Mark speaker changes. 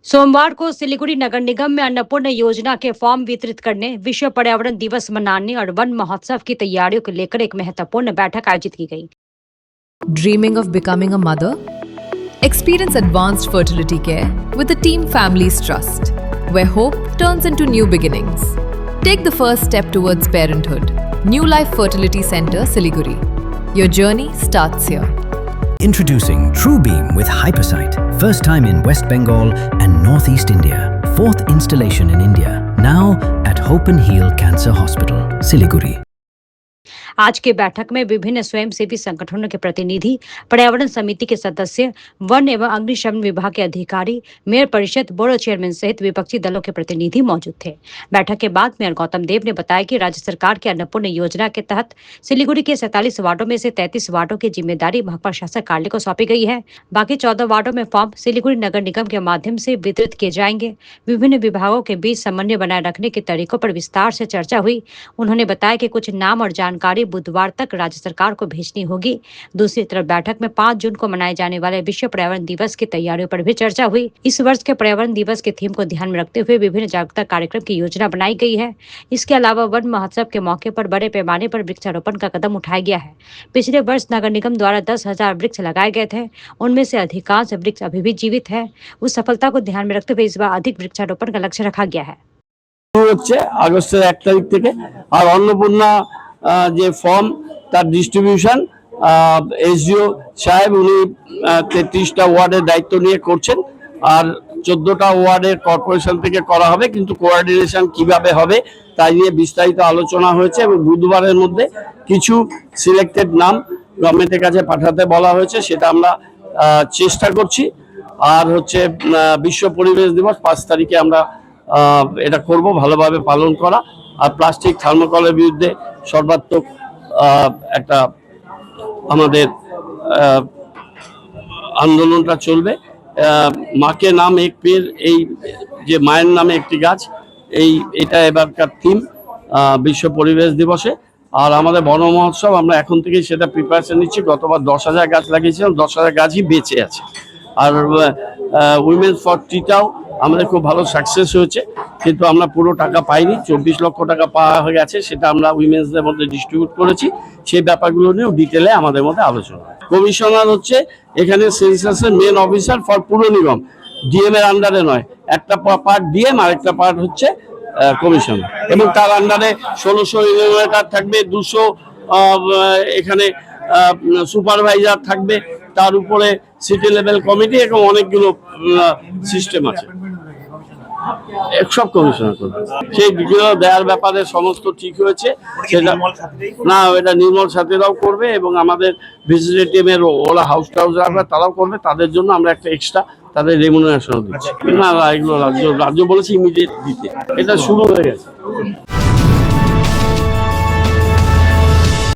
Speaker 1: सोमवार को सिलीगुड़ी नगर निगम में अन्नपूर्णा योजना के फॉर्म वितरित करने, विश्व पर्यावरण दिवस मनाने और वन महोत्सव की तैयारियों को लेकर एक महत्वपूर्ण बैठक आयोजित की गई।
Speaker 2: Dreaming of becoming a mother? Experience advanced fertility care with the Team Families Trust, where hope turns into new beginnings. Take the first step towards parenthood. New Life Fertility Center, Siliguri. Your journey starts here.
Speaker 3: Introducing TrueBeam with Hypersight, first time in West Bengal and Northeast India. Fourth installation in India, now at Hope and Heal Cancer Hospital, Siliguri.
Speaker 1: आज की बैठक में विभिन्न स्वयंसेवी संगठनों के प्रतिनिधि, पर्यावरण समिति के सदस्य, वन एवं अग्निशमन विभाग के अधिकारी, मेयर परिषद, बोर्ड चेयरमैन सहित विपक्षी दलों के प्रतिनिधि मौजूद थे। बैठक के बाद मेयर गौतम देव ने बताया कि राज्य सरकार की अन्नपूर्णा योजना के तहत सिलीगुड़ी के 47 वार्डों में से 33 वार्डों की जिम्मेदारी महकुमा शासक कार्यालय को सौंपी गई है। बाकी 14 वार्डों में फॉर्म सिलीगुड़ी नगर निगम के माध्यम से वितरित किए जाएंगे। विभिन्न विभागों के बीच समन्वय बनाए रखने के तरीकों पर विस्तार से चर्चा हुई। उन्होंने बताया कि कुछ नाम और जानकारी बुधवार तक राज्य सरकार को भेजनी होगी। दूसरी तरफ बैठक में 5 जून को मनाए जाने वाले विश्व पर्यावरण दिवस की तैयारियों पर भी चर्चा हुई। इस वर्ष के पर्यावरण दिवस के थीम को ध्यान में रखते हुए विभिन्न जागरूकता कार्यक्रम की योजना बनाई गई है। इसके अलावा वन महोत्सव के मौके पर बड़े पैमाने पर वृक्षारोपण का कदम उठाया गया है। पिछले वर्ष नगर निगम द्वारा 10,000 वृक्ष लगाए गए थे। उनमें से अधिकांश वृक्ष अभी भी जीवित है। उस सफलता को ध्यान में रखते हुए इस बार अधिक वृक्षारोपण का लक्ष्य रखा गया है।
Speaker 4: আগস্টের 1 তারিখ থেকে আর অন্নপূর্ণা যে ফর্ম তার ডিস্ট্রিবিউশন এসডিও সাহেব উনি 33টা ওয়ার্ডের দায়িত্ব নিয়ে করছেন আর 14টা ওয়ার্ডের কর্পোরেশন থেকে করা হবে, কিন্তু কোঅর্ডিনেশন কিভাবে হবে তাই নিয়ে বিস্তারিত আলোচনা হয়েছে এবং বুধবারের মধ্যে কিছু সিলেক্টেড নাম গভর্নমেন্টের কাছে পাঠাতে বলা হয়েছে, সেটা আমরা চেষ্টা করছি। আর হচ্ছে বিশ্ব পরিবেশ দিবস 5 তারিখে আমরা এটা করব, ভালোভাবে পালন করা। আর প্লাস্টিক থার্মোকলের বিরুদ্ধে সর্বাত্মক একটা আমাদের আন্দোলনটা চলবে। মাকে নাম এক পেড়, এই যে মায়ের নামে একটি গাছ, এটা এবারকার থিম বিশ্ব পরিবেশ দিবসে। আর আমাদের বন মহোৎসব আমরা এখন থেকেই সেটা প্রিপারেশন নিচ্ছি। গতবার 10,000 গাছ লাগিয়েছিলাম, 10,000 গাছই বেঁচে আছে। আর উইমেন্স ফর ট্রিটাও আমাদের খুব ভালো সাকসেস হয়েছে, কিন্তু আমরা পুরো টাকা পাইনি। 24 লক্ষ টাকা পাওয়া হয়ে গেছে, সেটা আমরা উইমেন্সদের মধ্যে ডিস্ট্রিবিউট করেছি। সেই ব্যাপারগুলো নিয়েও ডিটেলে আমাদের মধ্যে আলোচনা। কমিশনার হচ্ছে এখানে সেন্সাসের মেন অফিসার ফর পুরো নিগম, ডিএম এর আন্ডারে নয়। একটা পার্ট ডিএম আর একটা পার্ট হচ্ছে কমিশনার, এবং তার আন্ডারে 1600 ইউনিভার্টার থাকবে, 200 এখানে সুপারভাইজার থাকবে, তার উপরে সিটি লেভেল কমিটি এবং অনেকগুলো সিস্টেম আছে। সব কমিশনার করবে। সেই ডিটেল দেওয়ার ব্যাপারে সমস্ত ঠিক হয়েছে। সেটা না, এটা নির্মল সাথীরাও করবে এবং আমাদের ভিজিটার টিমের ওরা হাউস রাখবে, তারাও করবে। তাদের জন্য আমরা একটা এক্সট্রা তাদের রেমুনারেশন দিচ্ছি। না, এগুলো রাজ্য বলেছে ইমিডিয়েট দিতে, এটা শুরু হয়ে গেছে।